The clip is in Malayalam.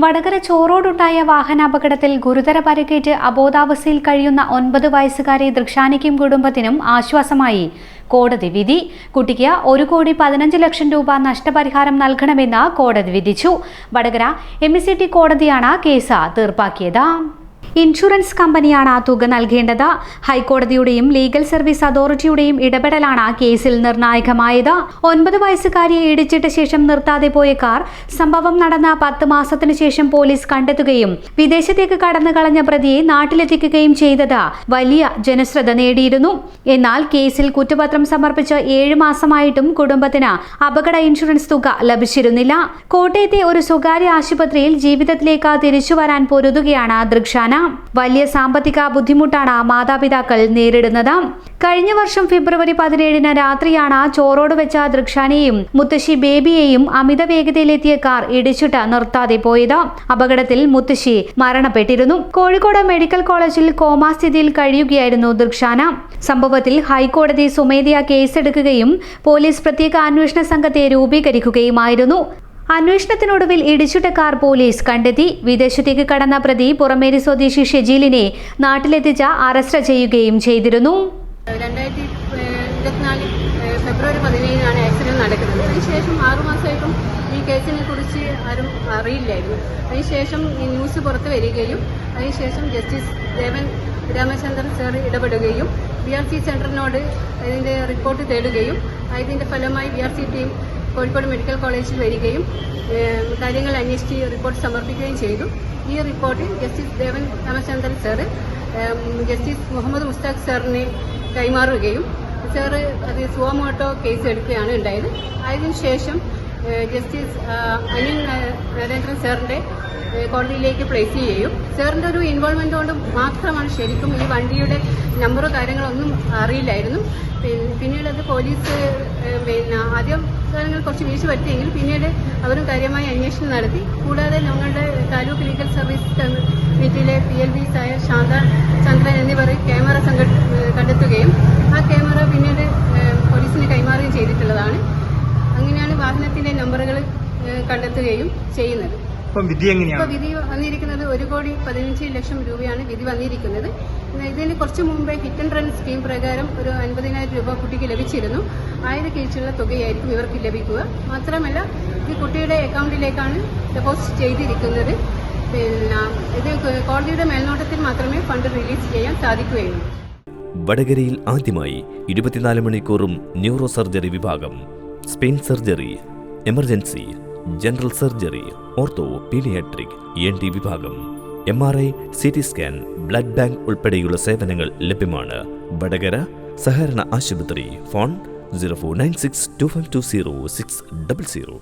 വടകര ചോറോടുണ്ടായ വാഹനാപകടത്തിൽ ഗുരുതര പരിക്കേറ്റ് അബോധാവസ്ഥയിൽ കഴിയുന്ന 9 വയസ്സുകാരി ദൃക്ഷാനിക്കും കുടുംബത്തിനും ആശ്വാസമായി കോടതി വിധി. കുട്ടിക്ക് 1,15,00,000 രൂപ നഷ്ടപരിഹാരം നൽകണമെന്ന് കോടതി വിധിച്ചു. വടകര MCT കോടതിയാണ് കേസ് തീർപ്പാക്കിയത്. ഇൻഷുറൻസ് കമ്പനിയാണ് തുക നൽകേണ്ടത്. ഹൈക്കോടതിയുടെയും ലീഗൽ സർവീസ് അതോറിറ്റിയുടെയും ഇടപെടലാണ് കേസിൽ നിർണായകമായത്. 9 വയസ്സുകാരിയെ ഇടിച്ചിട്ട ശേഷം നിർത്താതെ പോയ കാർ സംഭവം നടന്ന 10 മാസത്തിനു ശേഷം പോലീസ് കണ്ടെത്തുകയും വിദേശത്തേക്ക് കടന്നു കളഞ്ഞ പ്രതിയെ നാട്ടിലെത്തിക്കുകയും ചെയ്തത് വലിയ ജനശ്രദ്ധ നേടിയിരുന്നു. എന്നാൽ കേസിൽ കുറ്റപത്രം സമർപ്പിച്ച് 7 മാസമായിട്ടും കുടുംബത്തിന് അപകട ഇൻഷുറൻസ് തുക ലഭിച്ചിരുന്നില്ല. കോട്ടയത്തെ ഒരു സ്വകാര്യ ആശുപത്രിയിൽ ജീവിതത്തിലേക്ക് തിരിച്ചുവരാൻ പൊരുതുകയാണ് ദൃക്ഷാന. വലിയ സാമ്പത്തിക ബുദ്ധിമുട്ടാണ് മാതാപിതാക്കൾ നേരിടുന്നത്. കഴിഞ്ഞ വർഷം ഫെബ്രുവരി 17 രാത്രിയാണ് ചോറോട് വെച്ച ദൃക്ഷാനെയും മുത്തശ്ശി ബേബിയെയും അമിത വേഗതയിലെത്തിയ കാർ ഇടിച്ചിട്ട് നിർത്താതെ പോയത്. അപകടത്തിൽ മുത്തശ്ശി മരണപ്പെട്ടിരുന്നു. കോഴിക്കോട് മെഡിക്കൽ കോളേജിൽ കോമാ സ്ഥിതിയിൽ കഴിയുകയായിരുന്നു ദൃക്ഷാന. സംഭവത്തിൽ ഹൈക്കോടതി സ്വമേധയാ കേസെടുക്കുകയും പോലീസ് പ്രത്യേക അന്വേഷണ സംഘത്തെ രൂപീകരിക്കുകയുമായിരുന്നു. അന്വേഷണത്തിനൊടുവിൽ ഇടിച്ചിട്ട കാർ പോലീസ് കണ്ടെത്തി. വിദേശത്തേക്ക് കടന്ന പ്രതി പുറമേരി സ്വദേശി ഷെജീലിനെ നാട്ടിലെത്തിച്ച് അറസ്റ്റ് ചെയ്യുകയും ചെയ്തിരുന്നു. 2024 ഫെബ്രുവരി 17 ആക്സിഡന്റ് നടക്കുന്നത്. അതിനുശേഷം 6 മാസമായിട്ടും ഈ കേസിനെ കുറിച്ച് ആരും അറിയില്ലായിരുന്നു. അതിനുശേഷം ഈ ന്യൂസ് പുറത്തു വരികയും അതിനുശേഷം ജസ്റ്റിസ് ദേവൻ രാമചന്ദ്രൻ സാർ ഇടപെടുകയും BRC സെന്ററിനോട് ഇതിന്റെ റിപ്പോർട്ട് തേടുകയും അതിന്റെ ഫലമായി BRC ടീം കോഴിക്കോട് മെഡിക്കൽ കോളേജിൽ വരികയും കാര്യങ്ങൾ അന്വേഷിച്ച് റിപ്പോർട്ട് സമർപ്പിക്കുകയും ചെയ്തു. ഈ report justice Devan Ramachandran sir justice Muhammad Mushtaq സാറിനെ കൈമാറുകയും സാറ് അത് സുവമോട്ടോ കേസ് എടുക്കുകയാണ് ഉണ്ടായത്. അതിനുശേഷം ജസ്റ്റിസ് അനിൽ നരേന്ദ്രൻ സാറിന്റെ കോടതിയിലേക്ക് പ്ലേസ് ചെയ്യുകയും സാറിന്റെ ഒരു ഇൻവോൾവ്മെന്റ് കൊണ്ട് മാത്രമാണ് ശരിക്കും ഈ വണ്ടിയുടെ നമ്പറോ കാര്യങ്ങളൊന്നും അറിയില്ലായിരുന്നു. പിന്നീട് അത് പോലീസ് ആദ്യം കാര്യങ്ങൾ കുറച്ച് വീഴ്ച വരുത്തിയെങ്കിൽ പിന്നീട് അവരും കാര്യമായ അന്വേഷണം നടത്തി. കൂടാതെ ഞങ്ങളുടെ താലൂക്ക് ലീഗൽ സർവീസ് കമ്മിറ്റിയിലെ PLVs ആയ ശാന്ത ചന്ദ്രൻ എന്നിവർ ക്യാമറ കണ്ടെത്തുകയും ആ ക്യാമറ പിന്നീട് പോലീസിന് കൈമാറുകയും ചെയ്തിട്ടുള്ളതാണ്. അങ്ങനെയാണ് വാഹനത്തിന്റെ നമ്പറുകൾ കണ്ടെത്തുകയും ചെയ്യുന്നത്. വിധി വന്നിരിക്കുന്നത് 1,15,00,000 രൂപയാണ് വിധി വന്നിരിക്കുന്നത്. ഇതിന് കുറച്ചു മുമ്പേ ഹിറ്റ് ആൻഡ് റൺ സ്കീം പ്രകാരം ഒരു 50,000 രൂപ കുട്ടിക്ക് ലഭിച്ചിരുന്നു. ആയത് കീഴിലുള്ള തുകയായിരിക്കും ഇവർക്ക് ലഭിക്കുക. മാത്രമല്ല ഇത് കുട്ടിയുടെ അക്കൗണ്ടിലേക്കാണ് ഡെപ്പോസിറ്റ് ചെയ്തിരിക്കുന്നത്. ഇത് കോടതിയുടെ മേൽനോട്ടത്തിൽ മാത്രമേ ഫണ്ട് റിലീസ് ചെയ്യാൻ സാധിക്കുകയുള്ളൂ. വടകരയിൽ ആദ്യമായി 24 മണിക്കൂറും ന്യൂറോ സർജറി വിഭാഗം, spine surgery, emergency, general surgery, ortho, paediatric, ENT വിഭാഗം, MRI, CT scan, blood bank ഉൾപ്പെടെയുള്ള സേവനങ്ങൾ ലഭ്യമാണ്. വടകര സഹകരണ ആശുപത്രി. ഫോൺ 04962520 600.